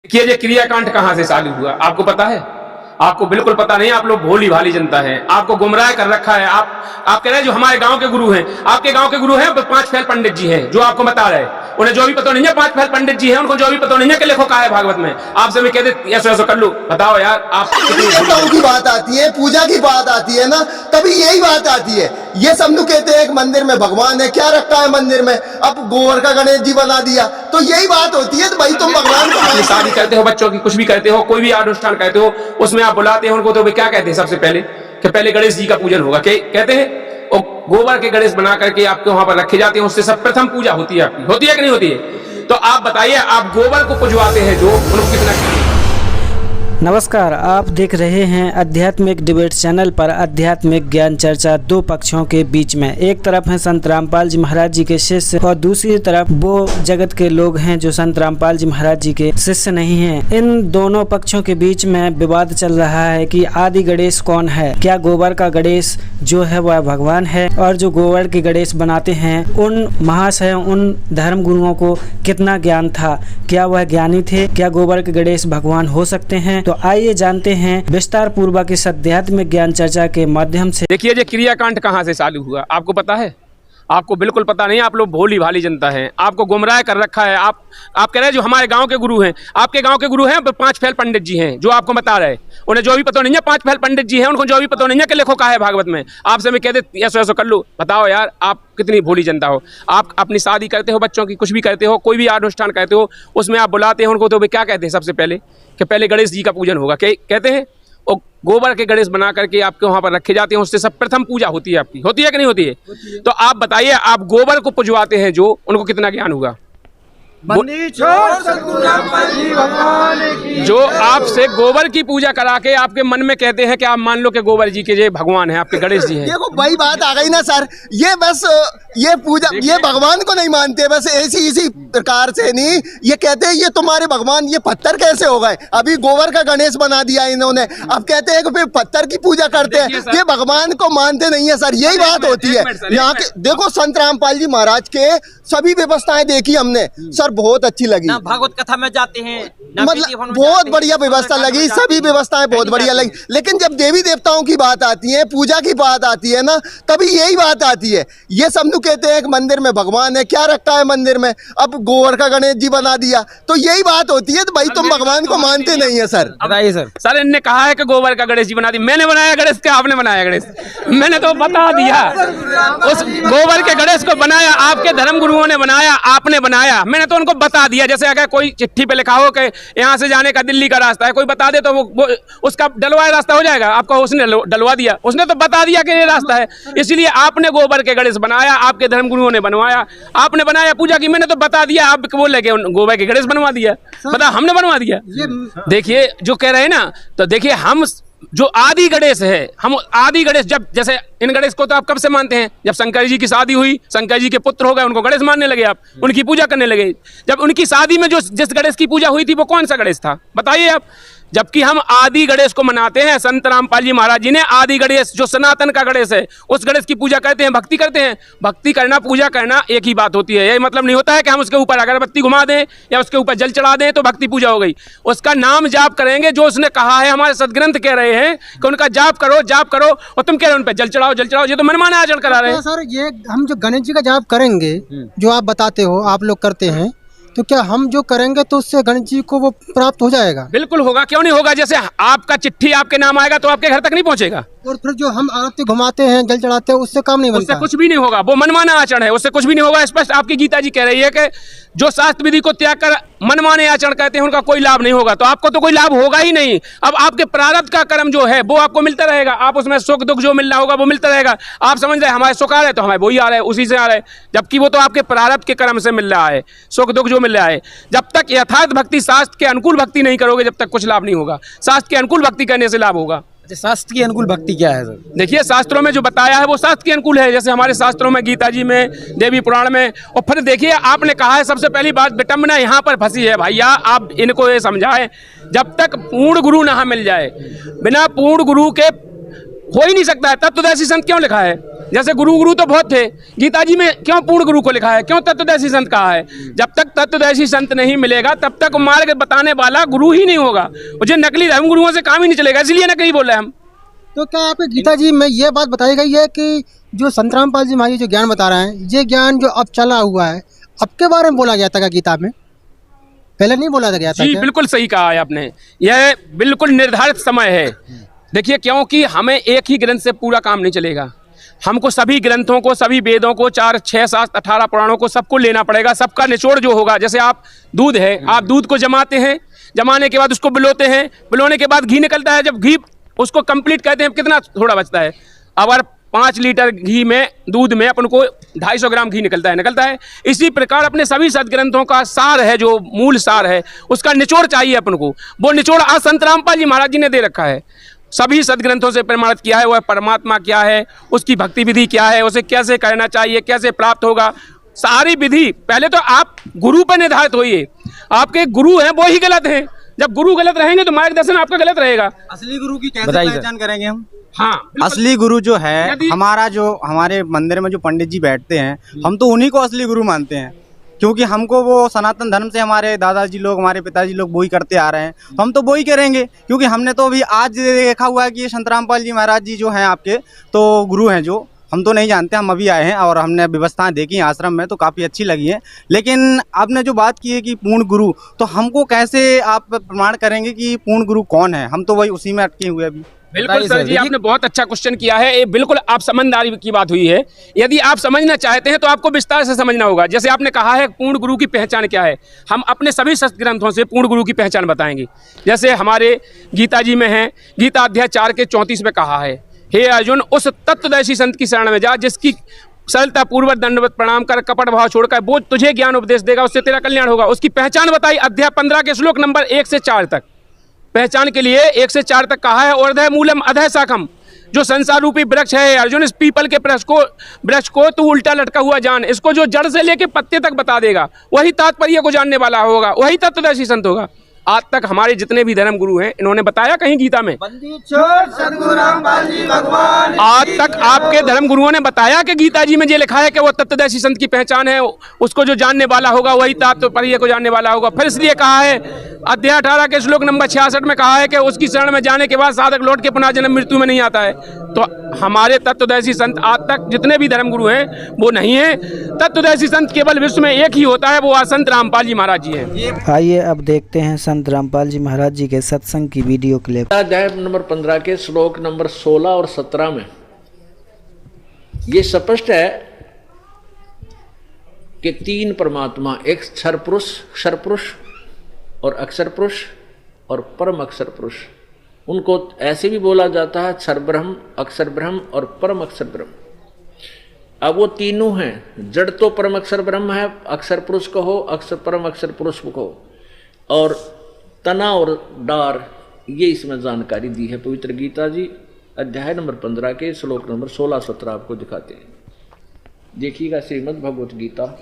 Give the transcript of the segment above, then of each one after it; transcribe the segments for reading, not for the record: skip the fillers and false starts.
देखिए ये क्रियाकांड कहां से चालू हुआ आपको पता है? आपको बिल्कुल पता नहीं। आप लोग भोली भाली जनता है, आपको गुमराह कर रखा है। आप कह रहे हैं जो हमारे गांव के गुरु हैं, आपके गांव के गुरु हैं 5 फेल पंडित जी हैं जो आपको बता रहे हैं। उन्हें जो भी पता नहीं है 5 फेल पंडित जी हैं, उनको जो भी पता नहीं है कि लिखो कहा है भागवत में। आपसे मैं कहते ऐसा ऐसा कर लो, बताओ यार आप। देवताओं की बात आती है, पूजा की बात आती है ना, तभी यही बात आती है। ये सब लोग कहते हैं एक मंदिर में भगवान है, क्या रखा है मंदिर में? अब गोबर का गणेश जी बना दिया, तो यही बात होती है। तो भाई तुम भगवान को शादी करते हो, बच्चों की कुछ भी करते हो, कोई भी अनुष्ठान करते हो, उसमें आप बुलाते हो उनको, तो क्या कहते हैं सबसे पहले कि पहले गणेश जी का पूजन होगा। कहते हैं और गोबर के गणेश बना करके आपके वहां पर रखे जाते हैं, उससे सब प्रथम पूजा होती है आपकी। होती है कि नहीं होती है? तो आप बताइए, आप गोबर को पुजवाते हैं जो, उनको कितना? नमस्कार, आप देख रहे हैं आध्यात्मिक डिबेट चैनल पर आध्यात्मिक ज्ञान चर्चा। दो पक्षों के बीच में एक तरफ है संत रामपाल जी महाराज जी के शिष्य और दूसरी तरफ वो जगत के लोग हैं जो संत रामपाल जी महाराज जी के शिष्य नहीं हैं। इन दोनों पक्षों के बीच में विवाद चल रहा है कि आदि गणेश कौन है। क्या गोबर का गणेश जो है वह भगवान है, और जो गोबर के गणेश बनाते हैं उन महाशयों, उन धर्म गुरुओं को कितना ज्ञान था? क्या वह ज्ञानी थे? क्या गोबर के गणेश भगवान हो सकते हैं? तो आइए जानते हैं विस्तार पूर्वक इस आध्यात्मिक ज्ञान चर्चा के माध्यम से। देखिए ये क्रियाकांड कहां से चालू हुआ आपको पता है? आपको बिल्कुल पता नहीं। आप लोग भोली भाली जनता है, आपको गुमराह कर रखा है। आप कह रहे हैं जो हमारे गांव के गुरु हैं, आपके गांव के गुरु हैं 5 फेल पंडित जी हैं जो आपको बता रहे हैं। उन्हें जो भी पता नहीं है 5 फेल पंडित जी हैं, उनको जो भी पता नहीं है कि लिखो कहा है भागवत में। आपसे मैं कहते ऐसा ऐसा कर लो, बताओ यार आप कितनी भोली जनता हो। आप अपनी शादी करते हो, बच्चों की कुछ भी करते हो, कोई भी अनुष्ठान करते हो, उसमें आप बुलाते हो उनको, तो वे क्या कहते हैं सबसे पहले कि पहले गणेश जी का पूजन होगा। कहते हैं और गोबर के गणेश बना करके आपके वहां पर रखे जाते हैं, उससे सब प्रथम पूजा होती है आपकी। होती है कि नहीं होती है? तो आप बताइए, आप गोबर को पुजवाते हैं जो, उनको कितना ज्ञान होगा? जो आपसे गोबर की पूजा करा के आपके मन में कहते हैं कि आप मान लो कि गोबर जी के जो भगवान है, आपके गणेश जी हैं। देखो वही बात आ गई ना सर, ये बस ये पूजा, ये भगवान को नहीं मानते, बस ऐसी इसी प्रकार से नहीं। ये कहते हैं ये तुम्हारे भगवान, ये पत्थर कैसे हो गए? अभी गोबर का गणेश बना दिया इन्होंने, अब कहते हैं कि फिर पत्थर की पूजा करते हैं। ये भगवान को मानते नहीं है सर, यही बात होती है। यहाँ के देखो संत रामपाल जी महाराज के सभी व्यवस्थाएं देखी हमने सर, बहुत अच्छी लगी। भागवत कथा में जाते हैं, मतलब बहुत बढ़िया व्यवस्था लगी, सभी व्यवस्थाएं बहुत बढ़िया लगी। लेकिन जब देवी देवताओं की बात आती है, पूजा की बात आती है ना, तभी यही बात आती है। ये सब लोग कहते हैं एक मंदिर में भगवान है, क्या रखा है मंदिर में? अब गोबर का गणेश जी बना दिया, तो यही बात होती है। तो भाई तुम भगवान को मानते नहीं है सर। बताइए सर। सर इनने कहा है कि गोबर का गणेश जी बना दी। मैंने बनाया गणेश क्या आपने बनाया गणेश? मैंने तो बता दिया। उस गोबर के गणेश को बनाया आपके धर्म गुरुओं ने बनाया, आपने बनाया, मैंने तो उनको बता दिया। जैसे अगर कोई चिट्ठी पे लिखा हो कि यहाँ से जाने का दिल्ली का रास्ता है, कोई बता दे तो वो उसका डलवाया रास्ता हो जाएगा आपका। उसने डलवा दिया, उसने तो बता दिया कि ये रास्ता है। इसलिए आपने गोबर के गणेश बनाया, आपके धर्म गुरुओं ने बनवाया, आपने बनाया, पूजा की, मैंने तो बता दिया। आप बोले कि गोबर के गणेश बनवा दिया, बता हमने बनवा दिया। देखिए जो कह रहे हैं ना, तो देखिए हम जो आदि गणेश है, हम आदि गणेश, जब जैसे इन गणेश को तो आप कब से मानते हैं? जब शंकर जी की शादी हुई, शंकर जी के पुत्र हो गए, उनको गणेश मानने लगे आप, उनकी पूजा करने लगे। जब उनकी शादी में जो जिस गणेश की पूजा हुई थी वो कौन सा गणेश था बताइए आप? जबकि हम आदि गणेश को मनाते हैं। संत रामपाल जी महाराज जी ने आदि गणेश जो सनातन का गणेश है, उस गणेश की पूजा करते हैं, भक्ति करते हैं। भक्ति करना, पूजा करना एक ही बात होती है। ये मतलब नहीं होता है कि हम उसके ऊपर अगरबत्ती घुमा दें या उसके ऊपर जल चढ़ा दें तो भक्ति पूजा हो गई। उसका नाम जाप करेंगे, जो उसने कहा है, हमारे सदग्रंथ कह रहे हैं कि उनका जाप करो, जाप करो, और तुम कह रहे हो उन पर जल चढ़ाओ, जल चढ़ाओ। ये तो मनमाना आचरण करा रहे हैं सर। ये हम जो गणेश जी का जाप करेंगे, जो आप बताते हो, आप लोग करते हैं, तो क्या हम जो करेंगे तो उससे गणेश जी को वो प्राप्त हो जाएगा? बिल्कुल होगा, क्यों नहीं होगा। जैसे आपका चिट्ठी आपके नाम आएगा तो आपके घर तक नहीं पहुंचेगा। और फिर जो हम आरती घुमाते हैं, जल चढ़ाते हैं, उससे काम नहीं बनता। उससे कुछ भी नहीं होगा, वो मनमाना आचरण है, उससे कुछ भी नहीं होगा। स्पष्ट आपकी गीता जी कह रही है कि जो शास्त्र विधि को त्याग कर मनमाने आचरण करते हैं उनका कोई लाभ नहीं होगा। तो आपको तो कोई लाभ होगा ही नहीं। अब आपके प्रारब्ध का कर्म जो है वो आपको मिलता रहेगा, आप उसमें सुख दुख जो मिल रहा होगा वो मिलता रहेगा। आप समझ रहे हैं हमारे सुख आ रहे तो हमारे वही आ रहे हैं, उसी से आ रहे हैं, जबकि वो तो आपके प्रारब्ध के कर्म से मिल रहा है, सुख दुख जो मिल रहा है। जब तक यथार्थ भक्ति, शास्त्र के अनुकूल भक्ति नहीं करोगे, जब तक कुछ लाभ नहीं होगा। शास्त्र के अनुकूल भक्ति करने से लाभ होगा। शास्त्र की अनुकूल भक्ति क्या है सर? देखिए शास्त्रों में जो बताया है वो शास्त्र के अनुकूल है। जैसे हमारे शास्त्रों में, गीता जी में, देवी पुराण में। और फिर देखिए आपने कहा है, सबसे पहली बात विटंबना यहाँ पर फंसी है भैया। आप इनको ये समझाएं, जब तक पूर्ण गुरु ना मिल जाए, बिना पूर्ण गुरु के हो ही नहीं सकता है। तत्वदर्शी संत क्यों लिखा है? जैसे गुरु तो बहुत थे, गीता जी में क्यों पूर्ण गुरु को लिखा है? क्यों तत्वदर्शी संत कहा है? जब तक तत्वदर्शी संत नहीं मिलेगा तब तक मार्ग बताने वाला गुरु ही नहीं होगा। मुझे नकली धर्म गुरुओं से काम ही नहीं चलेगा, इसलिए नकली बोल रहे हैं हम। तो क्या आपके गीता जी में ये बात बताई गई है कि जो संत रामपाल जी महाराज जो ज्ञान बता रहे हैं, ये ज्ञान जो अब चला हुआ है, अब के बारे में बोला गया था क्या गीता में? पहले नहीं बोला गया था जी क्या? बिल्कुल सही कहा है आपने, यह बिल्कुल निर्धारित समय है। देखिए, क्योंकि हमें एक ही ग्रंथ से पूरा काम नहीं चलेगा, हमको सभी ग्रंथों को, सभी वेदों को, 4, 6, 7, 18 पुराणों को सबको लेना पड़ेगा। सबका निचोड़ जो होगा, जैसे आप दूध है, आप दूध को जमाते हैं, जमाने के बाद उसको बिलोते हैं, बिलोने के बाद घी निकलता है। जब घी उसको कंप्लीट कहते हैं, कितना थोड़ा बचता है? अगर 5 लीटर घी में, दूध में अपन को 250 ग्राम घी निकलता है। इसी प्रकार अपने सभी सदग्रंथों का सार है, जो मूल सार है, उसका निचोड़ चाहिए अपन को। वो निचोड़ आज संत रामपाल जी महाराज जी ने दे रखा है, सभी सदग्रंथों से प्रमाणित किया है। वह परमात्मा क्या है, उसकी भक्ति विधि क्या है, उसे कैसे करना चाहिए, कैसे प्राप्त होगा, सारी विधि। पहले तो आप गुरु पर निर्धारित होइए, आपके गुरु हैं वो ही गलत हैं। जब गुरु गलत रहेंगे तो मार्गदर्शन आपका गलत रहेगा। असली गुरु की कैसे पहचान करेंगे हम? हाँ, असली गुरु जो है हमारा, जो हमारे मंदिर में जो पंडित जी बैठते हैं, हम तो उन्हीं को असली गुरु मानते हैं, क्योंकि हमको वो सनातन धर्म से हमारे दादाजी लोग, हमारे पिताजी लोग वो ही करते आ रहे हैं, हम तो वो ही करेंगे। क्योंकि हमने तो अभी आज देखा हुआ है कि ये संत रामपाल जी महाराज जी जो हैं आपके तो गुरु हैं, जो हम तो नहीं जानते, हम अभी आए हैं और हमने व्यवस्थाएं देखी आश्रम में तो काफ़ी अच्छी लगी है। लेकिन आपने जो बात की है कि पूर्ण गुरु, तो हमको कैसे आप प्रमाण करेंगे कि पूर्ण गुरु कौन है? हम तो वही उसी में अटके हुए अभी। बिल्कुल सर जी, आपने बहुत अच्छा क्वेश्चन किया है। ये बिल्कुल आप समझदारी की बात हुई है। यदि आप समझना चाहते हैं तो आपको विस्तार से समझना होगा। जैसे आपने कहा है पूर्ण गुरु की पहचान क्या है, हम अपने सभी सत्ग्रंथों से पूर्ण गुरु की पहचान बताएंगे। जैसे हमारे गीता जी में है, गीता अध्याय 4 के 34 में कहा है, हे अर्जुन, उस तत्वदर्शी संत की शरण में जा, जिसकी सरलता पूर्वक दंडवत प्रणाम कर, कपट भाव छोड़कर वो तुझे ज्ञान उपदेश देगा, उससे तेरा कल्याण होगा। उसकी पहचान बताई अध्याय 15 के श्लोक नंबर 1 से 4 तक। पहचान के लिए 1 से 4 तक कहा है, और मूलम अधः शाखम, जो संसार रूपी वृक्ष है अर्जुन, इस पीपल के वृक्ष को तू उल्टा लटका हुआ जान। इसको जो जड़ से लेके पत्ते तक बता देगा, वही तात्पर्य को जानने वाला होगा, वही तत्वदर्शी संत होगा। आज तक हमारे जितने भी धर्म गुरु हैं, इन्होंने बताया कहीं गीता में? आज तक आपके धर्म गुरुओं ने बताया कि गीता जी में ये लिखा है कि वो तत्वदर्शी संत की पहचान है, उसको जो जानने वाला होगा वही तात्पर्य को जानने वाला होगा। फिर इसलिए कहा है अध्याय 18 के श्लोक नंबर 66 में कहा है कि उसकी शरण में जाने के बाद साधक लौट के पुनः जन्म मृत्यु में नहीं आता है। तो हमारे तत्वदर्शी संत आज तक जितने भी धर्म गुरु हैं वो नहीं है। तत्वदर्शी संत केवल विश्व में एक ही होता है, वो संत रामपाल जी महाराज जी हैं। आइए अब देखते हैं संत रामपाल जी महाराज जी के सत्संग की वीडियो क्लिप। अध्याय नंबर 15 के श्लोक नंबर 16 और 17 में ये स्पष्ट है कि 3 परमात्मा, एक क्षर पुरुष, क्षर पुरुष और अक्षर पुरुष और परम अक्षर पुरुष, उनको ऐसे भी बोला जाता है क्षर ब्रह्म, अक्षर ब्रह्म और परम अक्षर ब्रह्म। अब वो तीनों हैं, जड़ तो परम अक्षर ब्रह्म है, अक्षर पुरुष कहो, अक्षर परम अक्षर पुरुष कहो, और तना और डार, ये इसमें जानकारी दी है पवित्र गीता जी अध्याय नंबर 15 के श्लोक नंबर 16-17 आपको दिखाते हैं। देखिएगा, श्रीमद् भगवत गीता,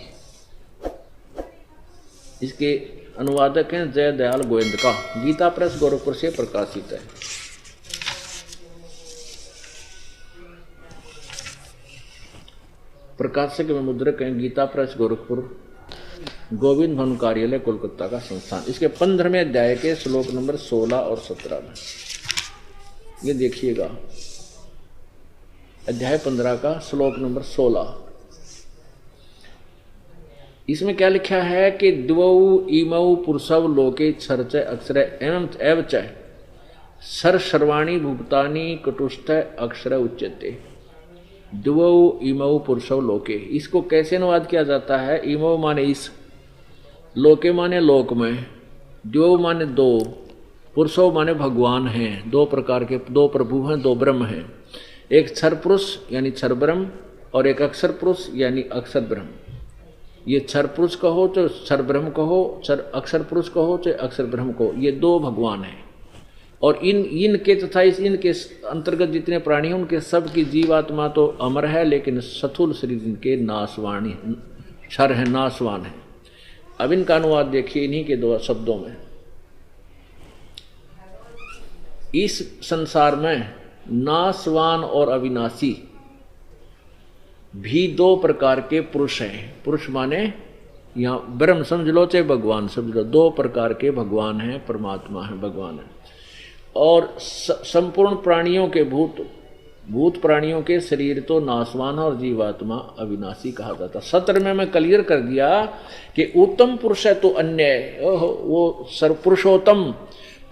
इसके अनुवादक हैं जय दयाल गोविंद का, गीता प्रेस गोरखपुर से प्रकाशित है। प्रकाशक में मुद्रक हैं गीता प्रेस गोरखपुर, गोविंद भवन कार्यालय कोलकाता का संस्थान। इसके 15वें अध्याय के श्लोक नंबर 16 और 17 में ये देखिएगा, अध्याय 15 का श्लोक नंबर 16। इसमें क्या लिखा है कि द्वौ इमौ पुरुषव लोके छर्च अक्षर एवं एवच सर सर्वाणी भूतानि कटुष्ट अक्षर उच्यते। द्वौ इमौ पुरुषव लोके, इसको कैसे अनुवाद किया जाता है? इमौ माने इस, लोके माने लोक में, द्वौ माने 2, पुरुषव माने भगवान हैं, 2 प्रकार के 2 प्रभु हैं, 2 ब्रह्म हैं। एक क्षर पुरुष यानी क्षर ब्रह्म और एक अक्षर पुरुष यानी अक्षर ब्रह्म। ये क्षर पुरुष कहो तो क्षर ब्रह्म कहो, अक्षर पुरुष कहो तो अक्षर ब्रह्म कहो, ये 2 भगवान हैं। और इनके तथा इनके अंतर्गत जितने प्राणी हैं उनके सब की जीवात्मा तो अमर है, लेकिन स्थूल शरीर इनके नाशवाणी, क्षर है, नाशवान है। अब इनका अनुवाद देखिए इन्हीं के 2 शब्दों में। इस संसार में नासवान और अविनाशी भी दो प्रकार के पुरुष हैं। पुरुष माने यहाँ ब्रह्म समझ लो चाहे भगवान समझ लो, दो प्रकार के भगवान हैं, परमात्मा है, भगवान है। और संपूर्ण प्राणियों के भूत प्राणियों के शरीर तो नासवान और जीवात्मा अविनाशी कहा जाता। सत्र में मैं क्लियर कर दिया कि उत्तम पुरुष है तो अन्य, वो सर्वपुरुषोत्तम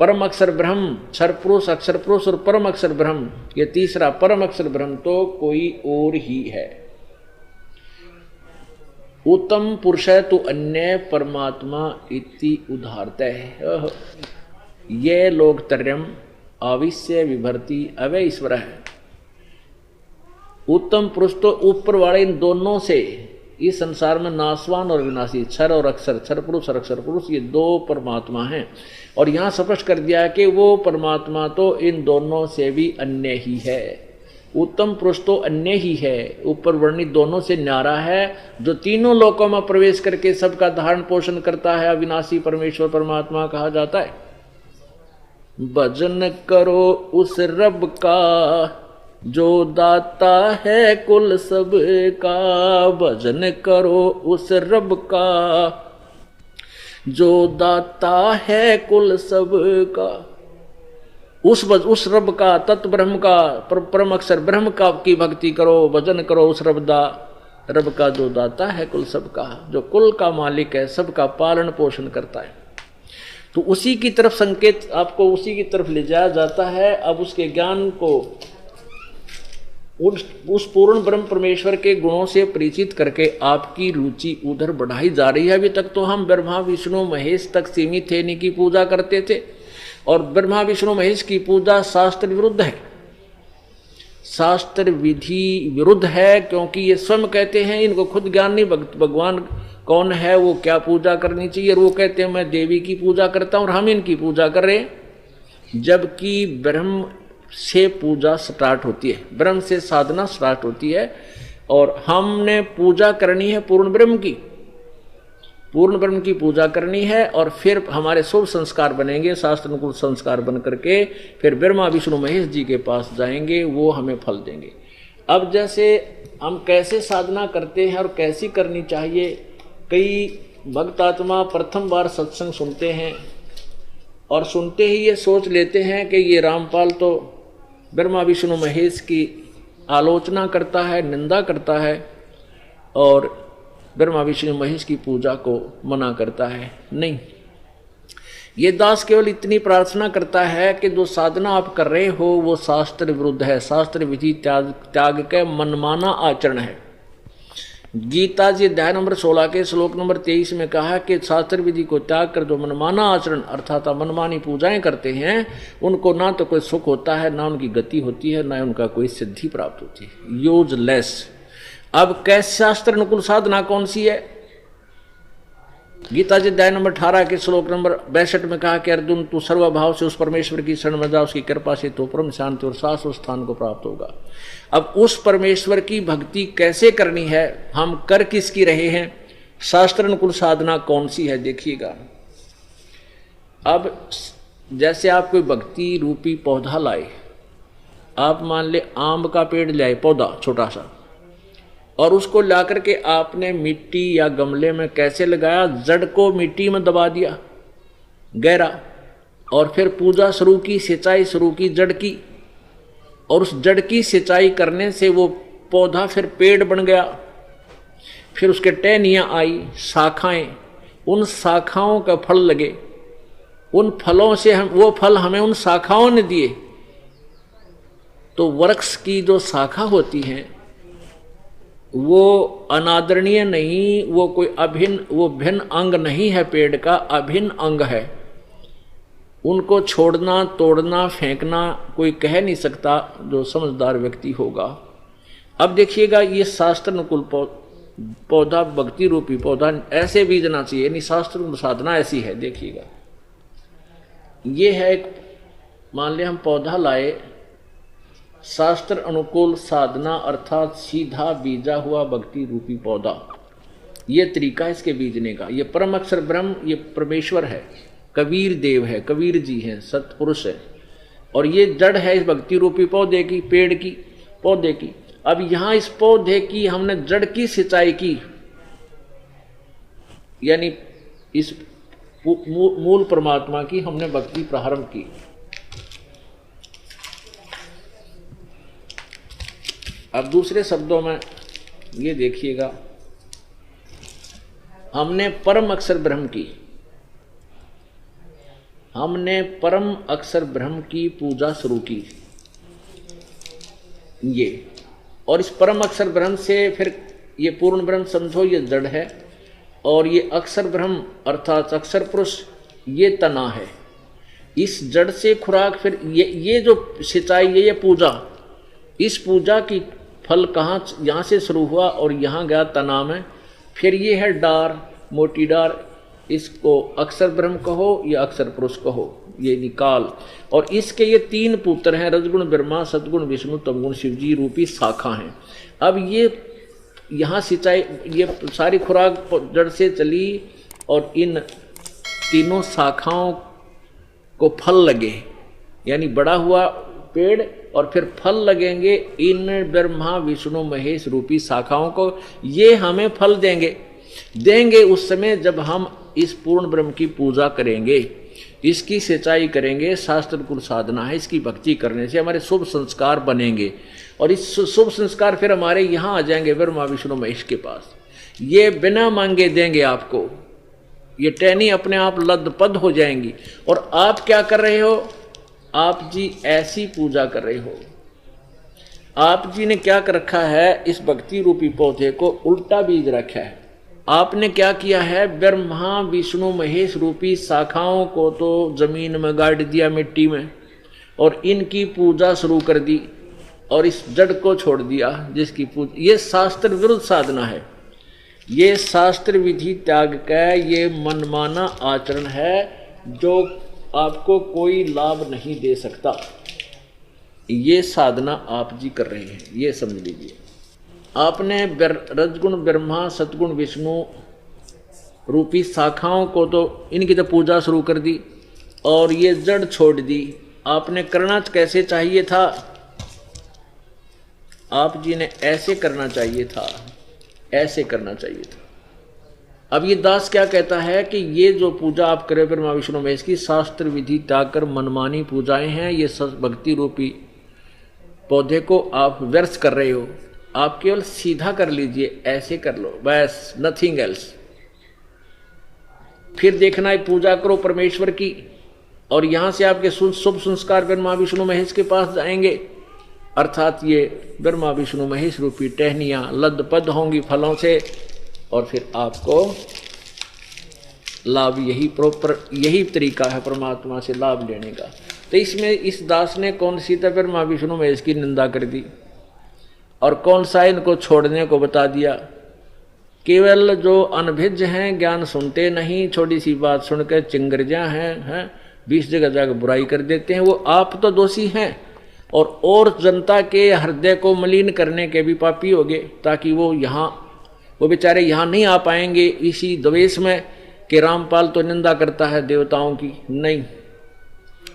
परम अक्षर ब्रह्म, सर्वपुरुष अक्षर पुरुष और परम अक्षर ब्रह्म, ये तीसरा परम अक्षर ब्रह्म तो कोई और ही है। उत्तम पुरुष है तो अन्य परमात्मा इति उदाहरतः ये लोकत्रयम् आविश्य विभर्ति अवय ईश्वर है। उत्तम पुरुष तो ऊपर वाले इन दोनों से, इस संसार में नासवान और विनाशी, क्षर और अक्षर, क्षर पुरुष और अक्षर पुरुष, ये दो परमात्मा हैं। और यहाँ स्पष्ट कर दिया कि वो परमात्मा तो इन दोनों से भी अन्य ही है। उत्तम पुरुष तो अन्य ही है, ऊपर वर्णित दोनों से न्यारा है, जो तीनों लोकों में प्रवेश करके सबका धारण पोषण करता है, अविनाशी परमेश्वर परमात्मा कहा जाता है। भजन करो उस रब का जो दाता है कुल सब का, भजन करो उस रब का जो दाता है कुल सब का। उस रब का, तत्व ब्रह्म का, परम अक्षर ब्रह्म का की भक्ति करो, भजन करो उस रब का जो दाता है कुल सब का, जो कुल का मालिक है, सबका पालन पोषण करता है। तो उसी की तरफ संकेत, आपको उसी की तरफ ले जाया जाता है। अब उसके ज्ञान को उस पूर्ण ब्रह्म परमेश्वर के गुणों से परिचित करके आपकी रुचि उधर बढ़ाई जा रही है। अभी तक तो हम ब्रह्मा विष्णु महेश तक सीमित थे, इन्हीं की पूजा करते थे, और ब्रह्मा विष्णु महेश की पूजा शास्त्र विरुद्ध है, शास्त्र विधि विरुद्ध है, क्योंकि ये स्वयं कहते हैं, इनको खुद ज्ञान नहीं भगवान कौन है, वो क्या पूजा करनी चाहिए, और वो कहते हैं मैं देवी की पूजा करता हूँ और हम इनकी पूजा कर रहे हैं। जबकि ब्रह्म से पूजा स्टार्ट होती है, ब्रह्म से साधना स्टार्ट होती है, और हमने पूजा करनी है पूर्ण ब्रह्म की, पूर्ण ब्रह्म की पूजा करनी है, और फिर हमारे शुभ संस्कार बनेंगे, शास्त्र अनुकूल संस्कार बन करके फिर ब्रह्मा विष्णु महेश जी के पास जाएंगे, वो हमें फल देंगे। अब जैसे हम कैसे साधना करते हैं और कैसी करनी चाहिए, कई भक्त आत्मा प्रथम बार सत्संग सुनते हैं और सुनते ही ये सोच लेते हैं कि ये रामपाल तो ब्रह्मा विष्णु महेश की आलोचना करता है, निंदा करता है, और ब्रह्मा विष्णु महेश की पूजा को मना करता है। नहीं, ये दास केवल इतनी प्रार्थना करता है कि जो साधना आप कर रहे हो वो शास्त्र विरुद्ध है, शास्त्र विधि त्याग के मनमाना आचरण है। गीता जी अध्याय नंबर 16 के श्लोक नंबर 23 में कहा कि शास्त्र विधि को त्याग कर जो मनमाना आचरण अर्थात मनमानी पूजाएं करते हैं, उनको ना तो कोई सुख होता है, ना उनकी गति होती है, ना उनका कोई सिद्धि प्राप्त होती है, यूजलेस। अब कैसे शास्त्र अनुकूल साधना कौन सी है? गीता जी अध्याय नंबर 18 के श्लोक नंबर 62 में कहा कि अर्जुन तू सर्वभाव से उस परमेश्वर की शरण में जा, उसकी कृपा से तो परम शांति और शाश्वत स्थान को प्राप्त होगा। अब उस परमेश्वर की भक्ति कैसे करनी है, हम कर किसकी रहे हैं, शास्त्र अनुकूल साधना कौन सी है, देखिएगा। अब जैसे आप कोई भक्ति रूपी पौधा लाए, आप मान ले आम का पेड़ लाए, पौधा छोटा सा, और उसको ला करके आपने मिट्टी या गमले में कैसे लगाया, जड़ को मिट्टी में दबा दिया गहरा, और फिर पूजा शुरू की, सिंचाई शुरू की जड़ की, और उस जड़ की सिंचाई करने से वो पौधा फिर पेड़ बन गया, फिर उसके टहनियाँ आई, शाखाएं, उन शाखाओं का फल लगे, उन फलों से हम वो फल हमें उन शाखाओं ने दिए। तो वृक्ष की जो शाखा होती हैं वो अनादरणीय नहीं, वो कोई अभिन्न, वो भिन्न अंग नहीं है, पेड़ का अभिन्न अंग है। उनको छोड़ना, तोड़ना, फेंकना कोई कह नहीं सकता जो समझदार व्यक्ति होगा। अब देखिएगा, ये शास्त्र अनुकूल पौधा, भक्ति रूपी पौधा ऐसे बीजना चाहिए, यानी शास्त्र साधना ऐसी है। देखिएगा, ये है एक, मान लिया हम पौधा लाए, शास्त्र अनुकूल साधना अर्थात सीधा बीजा हुआ भक्ति रूपी पौधा, ये तरीका है इसके बीजने का। ये परम अक्षर ब्रह्म, ये परमेश्वर है, कबीर देव है, कबीर जी हैं, सतपुरुष है, और ये जड़ है इस भक्ति रूपी पौधे की, पेड़ की, पौधे की। अब यहां इस पौधे की हमने जड़ की सिंचाई की, यानी इस मूल परमात्मा की हमने भक्ति प्रारंभ की। अब दूसरे शब्दों में ये देखिएगा, हमने परम अक्षर ब्रह्म की, हमने परम अक्षर ब्रह्म की पूजा शुरू की ये, और इस परम अक्षर ब्रह्म से फिर ये पूर्ण ब्रह्म समझो ये जड़ है, और ये अक्षर ब्रह्म अर्थात अक्षर पुरुष ये तना है। इस जड़ से खुराक फिर ये जो सिंचाई ये पूजा, इस पूजा की फल कहाँ यहाँ से शुरू हुआ और यहाँ गया तना में, फिर ये है डार, मोटी डार, इसको अक्षर ब्रह्म कहो या अक्षर पुरुष कहो, ये निकाल। और इसके ये 3 पुत्र हैं, रजगुण ब्रह्मा, सतगुण विष्णु, तमगुण शिव जी रूपी शाखा हैं। अब ये यहाँ सिंचाई, ये सारी खुराक जड़ से चली और इन तीनों शाखाओं को फल लगे, यानी बड़ा हुआ पेड़ और फिर फल लगेंगे इन ब्रह्मा विष्णु महेश रूपी शाखाओं को। ये हमें फल देंगे उस समय जब हम इस पूर्ण ब्रह्म की पूजा करेंगे, इसकी सिंचाई करेंगे। शास्त्र कुल साधना है, इसकी भक्ति करने से हमारे शुभ संस्कार बनेंगे और इस शुभ संस्कार फिर हमारे यहाँ आ जाएंगे ब्रह्मा विष्णु महेश के पास। ये बिना मांगे देंगे आपको, ये टहनी अपने आप लदपद हो जाएंगी। और आप क्या कर रहे हो, आप जी ऐसी पूजा कर रहे हो। आप जी ने क्या कर रखा है, इस भक्ति रूपी पौधे को उल्टा बीज रखा है। आपने क्या किया है, ब्रह्मा विष्णु महेश रूपी शाखाओं को तो जमीन में गाड़ दिया, मिट्टी में, और इनकी पूजा शुरू कर दी और इस जड़ को छोड़ दिया जिसकी पूजा। ये शास्त्र विरुद्ध साधना है, ये शास्त्र विधि त्याग का ये मनमाना आचरण है जो आपको कोई लाभ नहीं दे सकता। ये साधना आप जी कर रहे हैं, ये समझ लीजिए। आपने रजगुण ब्रह्मा सतगुण विष्णु रूपी शाखाओं को तो इनकी तो पूजा शुरू कर दी और ये जड़ छोड़ दी। आपने करना कैसे चाहिए था, आप जी ने ऐसे करना चाहिए था, ऐसे करना चाहिए था। अब ये दास क्या कहता है कि ये जो पूजा आप करें ब्रह्मा विष्णु महेश की, शास्त्र विधि त्याग कर मनमानी पूजाएं हैं, ये भक्ति रूपी पौधे को आप व्यर्थ कर रहे हो। आप केवल सीधा कर लीजिए, ऐसे कर लो बस, नथिंग एल्स। फिर देखना है पूजा करो परमेश्वर की और यहां से आपके शुभ संस्कार ब्रह्मा विष्णु महेश के पास जाएंगे, अर्थात ये ब्रह्मा विष्णु महेश रूपी टहनियां लदपद होंगी फलों से और फिर आपको लाभ, यही तरीका है परमात्मा से लाभ लेने का। तो इसमें इस दास ने कौन सी ब्रह्मा विष्णु महेश की निंदा कर दी और कौन सा इनको छोड़ने को बता दिया। केवल जो अनभिज्ञ हैं, ज्ञान सुनते नहीं, छोटी सी बात सुनकर चिंगरजा हैं, 20 जगह जाकर बुराई कर देते हैं, वो आप तो दोषी हैं और जनता के हृदय को मलिन करने के भी पापी होंगे, ताकि वो बेचारे यहाँ नहीं आ पाएंगे इसी द्वेष में कि रामपाल तो निंदा करता है देवताओं की। नहीं,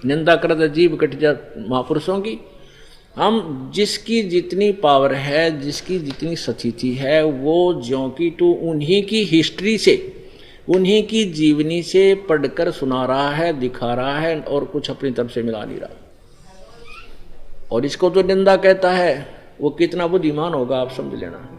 निंदा करता जीव कट जा महापुरुषों की। हम जिसकी जितनी पावर है, जिसकी जितनी सचिति है, वो ज्यों की तो उन्हीं की हिस्ट्री से, उन्हीं की जीवनी से पढ़कर सुना रहा है, दिखा रहा है और कुछ अपनी तरफ से मिला नहीं रहा। और इसको जो निंदा कहता है वो कितना बुद्धिमान होगा आप समझ लेना।